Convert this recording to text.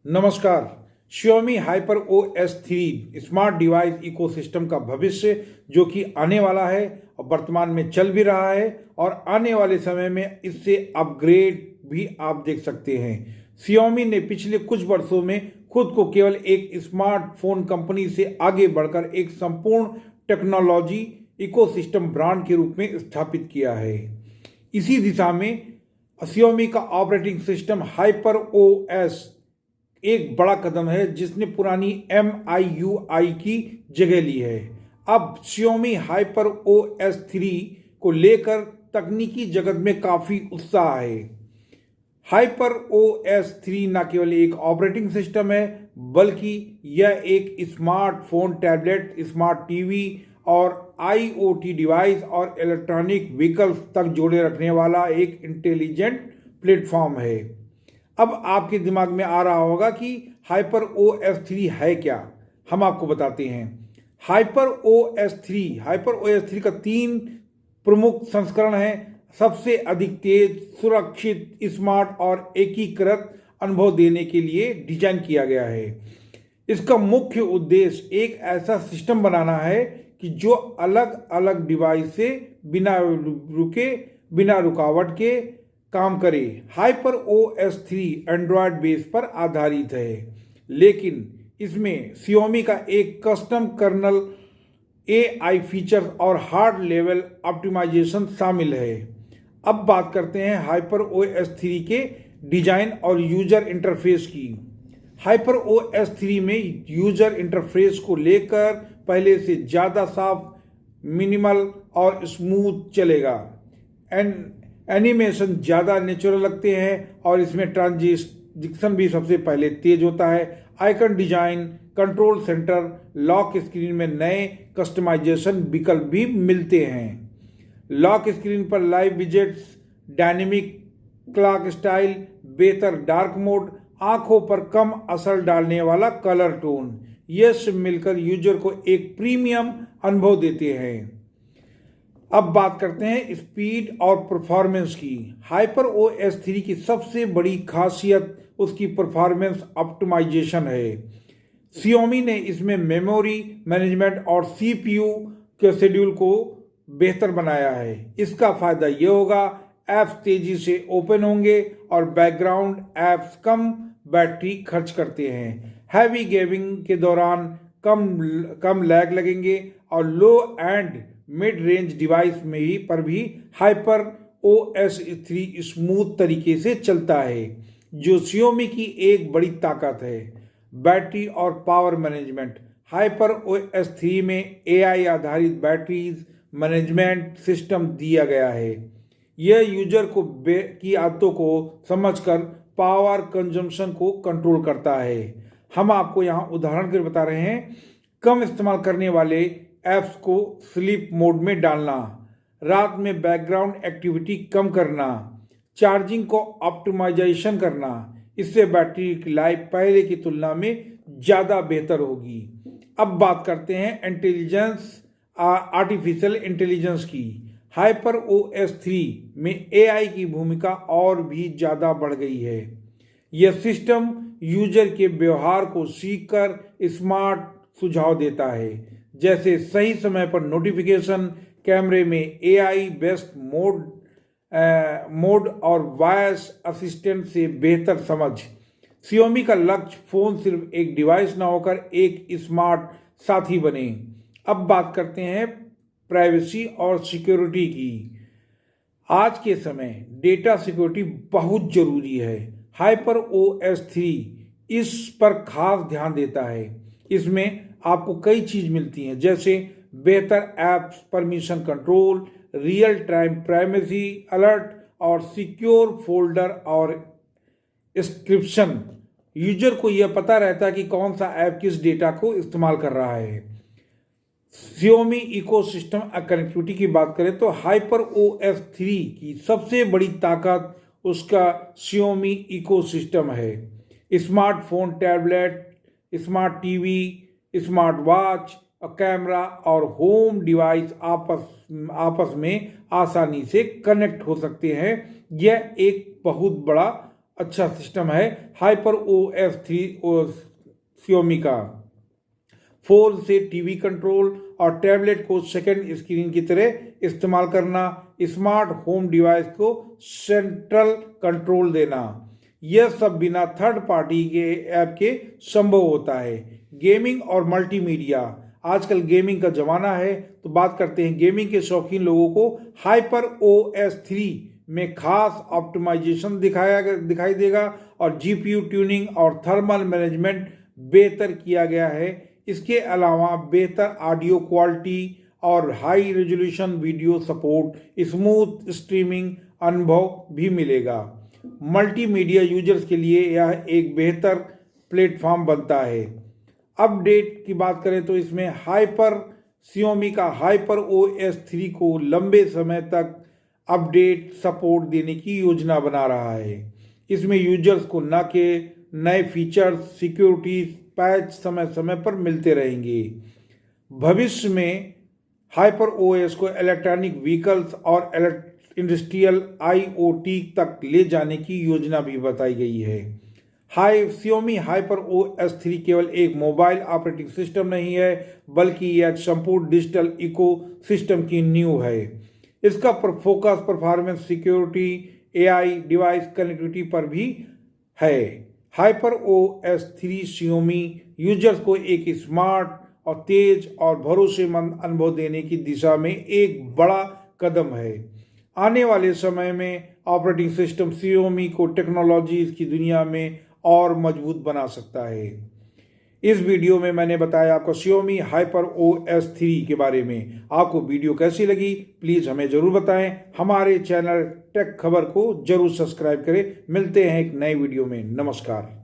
नमस्कार। Xiaomi hyper OS 3 smart device ecosystem का भविष्य जो कि आने वाला है और वर्तमान में चल भी रहा है और आने वाले समय में इससे अपग्रेड भी आप देख सकते हैं। Xiaomi ने पिछले कुछ वर्षों में खुद को केवल एक स्मार्टफोन कंपनी से आगे बढ़कर एक संपूर्ण टेक्नोलॉजी इकोसिस्टम ब्रांड के रूप में स्थापित किया है। इसी दिशा में Xiaomi का ऑपरेटिंग सिस्टम हाइपर OS एक बड़ा कदम है जिसने पुरानी MIUI की जगह ली है। अब Xiaomi हाइपर OS 3 को लेकर तकनीकी जगत में काफ़ी उत्साह है। हाइपर OS 3 न केवल एक ऑपरेटिंग सिस्टम है बल्कि यह एक स्मार्टफोन, टैबलेट, स्मार्ट टीवी और IoT डिवाइस और इलेक्ट्रॉनिक व्हीकल्स तक जोड़े रखने वाला एक इंटेलिजेंट प्लेटफॉर्म है। अब आपके दिमाग में आ रहा होगा कि हाइपर OS 3 है क्या। हम आपको बताते हैं। हाइपर OS 3 का 3 प्रमुख संस्करण है। सबसे अधिक तेज, सुरक्षित, स्मार्ट और एकीकृत अनुभव देने के लिए डिजाइन किया गया है। इसका मुख्य उद्देश्य एक ऐसा सिस्टम बनाना है कि जो अलग अलग डिवाइस से बिना रुकावट के काम करे। हाइपर OS 3 एंड्रॉयड बेस पर आधारित है, लेकिन इसमें Xiaomi का एक कस्टम कर्नल, AI फीचर्स और हार्ड लेवल ऑप्टिमाइजेशन शामिल है। अब बात करते हैं हाइपर OS 3 के डिजाइन और यूजर इंटरफेस की। हाइपर OS 3 में यूजर इंटरफेस को लेकर पहले से ज़्यादा साफ, मिनिमल और स्मूथ चलेगा। एनिमेशन ज़्यादा नेचुरल लगते हैं और इसमें ट्रांजिशन भी सबसे पहले तेज होता है। Icon design, control centre, lock screen में नए कस्टमाइजेशन विकल्प भी मिलते हैं। लॉक स्क्रीन पर live widgets, dynamic clock style, बेहतर डार्क मोड, आंखों पर कम असर डालने वाला कलर टोन, ये सब मिलकर यूजर को एक प्रीमियम अनुभव देते हैं। अब बात करते हैं स्पीड और परफॉर्मेंस की। हाइपर OS 3 की सबसे बड़ी खासियत उसकी परफॉर्मेंस ऑप्टिमाइजेशन है। Xiaomi ने इसमें मेमोरी मैनेजमेंट और CPU के शेड्यूल को बेहतर बनाया है। इसका फायदा ये होगा, ऐप्स तेजी से ओपन होंगे और बैकग्राउंड ऐप्स कम बैटरी खर्च करते हैं। हैवी गेमिंग के दौरान कम लैग लगेंगे और लो एंड मिड रेंज डिवाइस में पर भी हाइपर OS 3 स्मूथ तरीके से चलता है, जो Xiaomi की एक बड़ी ताकत है। बैटरी और पावर मैनेजमेंट। हाइपर OS 3 में AI आधारित बैटरीज मैनेजमेंट सिस्टम दिया गया है। यह यूजर की आदतों को समझकर पावर कंजम्पशन को कंट्रोल करता है। हम आपको यहाँ उदाहरण के लिए बता रहे हैं। कम इस्तेमाल करने वाले ऐप्स को स्लीप मोड में डालना, रात में बैकग्राउंड एक्टिविटी कम करना, चार्जिंग को ऑप्टिमाइजेशन करना। इससे बैटरी की लाइफ पहले की तुलना में ज़्यादा बेहतर होगी। अब बात करते हैं आर्टिफिशियल इंटेलिजेंस की। हाइपर OS 3 में AI की भूमिका और भी ज़्यादा बढ़ गई है। यह सिस्टम यूजर के व्यवहार को सीखकर स्मार्ट सुझाव देता है, जैसे सही समय पर नोटिफिकेशन, कैमरे में AI बेस्ड मोड और वॉइस असिस्टेंट से बेहतर समझ। Xiaomi का लक्ष्य फोन सिर्फ एक डिवाइस ना होकर एक स्मार्ट साथी बने। अब बात करते हैं प्राइवेसी और सिक्योरिटी की। आज के समय डेटा सिक्योरिटी बहुत जरूरी है। हाइपर OS 3 इस पर खास ध्यान देता है। इसमें आपको कई चीज मिलती हैं, जैसे बेहतर apps permission control, real time privacy alert और सिक्योर फोल्डर और इंस्क्रिप्शन। यूजर को यह पता रहता है कि कौन सा ऐप किस डेटा को इस्तेमाल कर रहा है। Xiaomi इकोसिस्टम कनेक्टिविटी की बात करें तो हाइपर OS 3 की सबसे बड़ी ताकत उसका Xiaomi इकोसिस्टम है। Smartphone, tablet, smart TV, smart watch, camera और होम डिवाइस आपस में आसानी से कनेक्ट हो सकते हैं। यह एक बहुत बड़ा अच्छा सिस्टम है हाइपर OS 3 Xiaomi का। फोन से टीवी कंट्रोल और टैबलेट को सेकंड स्क्रीन की तरह इस्तेमाल करना, स्मार्ट होम डिवाइस को सेंट्रल कंट्रोल देना, यह सब बिना थर्ड पार्टी के ऐप के संभव होता है। गेमिंग और मल्टीमीडिया, आजकल गेमिंग का जमाना है, तो बात करते हैं गेमिंग के शौकीन लोगों को हाइपर OS 3 में खास ऑप्टिमाइजेशन दिखाई देगा और जीपीयू ट्यूनिंग और थर्मल मैनेजमेंट बेहतर किया गया है। इसके अलावा बेहतर ऑडियो क्वालिटी और high resolution video support, smooth streaming अनुभव भी मिलेगा। मल्टीमीडिया यूजर्स के लिए यह एक बेहतर प्लेटफॉर्म बनता है। अपडेट की बात करें तो इसमें Xiaomi का हाइपर OS 3 को लंबे समय तक अपडेट सपोर्ट देने की योजना बना रहा है। इसमें यूजर्स को न के नए फीचर्स, सिक्योरिटीज पैच समय समय पर मिलते रहेंगे। भविष्य में हाइपर OS को इलेक्ट्रॉनिक व्हीकल्स और इंडस्ट्रियल IoT तक ले जाने की योजना भी बताई गई है। Xiaomi हाइपर OS 3 केवल एक मोबाइल ऑपरेटिंग सिस्टम नहीं है, बल्कि यह एक संपूर्ण डिजिटल इकोसिस्टम की नींव है। इसका focus performance, security, AI, device connectivity पर भी है। हाइपर OS 3 Xiaomi यूजर्स को एक स्मार्ट और तेज और भरोसेमंद अनुभव देने की दिशा में एक बड़ा कदम है। आने वाले समय में ऑपरेटिंग सिस्टम Xiaomi को टेक्नोलॉजी की दुनिया में और मजबूत बना सकता है। इस वीडियो में मैंने बताया आपको Xiaomi हाइपर OS 3 के बारे में। आपको वीडियो कैसी लगी प्लीज़ हमें ज़रूर बताएं। हमारे चैनल टेक खबर को जरूर सब्सक्राइब करें। मिलते हैं एक नए वीडियो में। नमस्कार।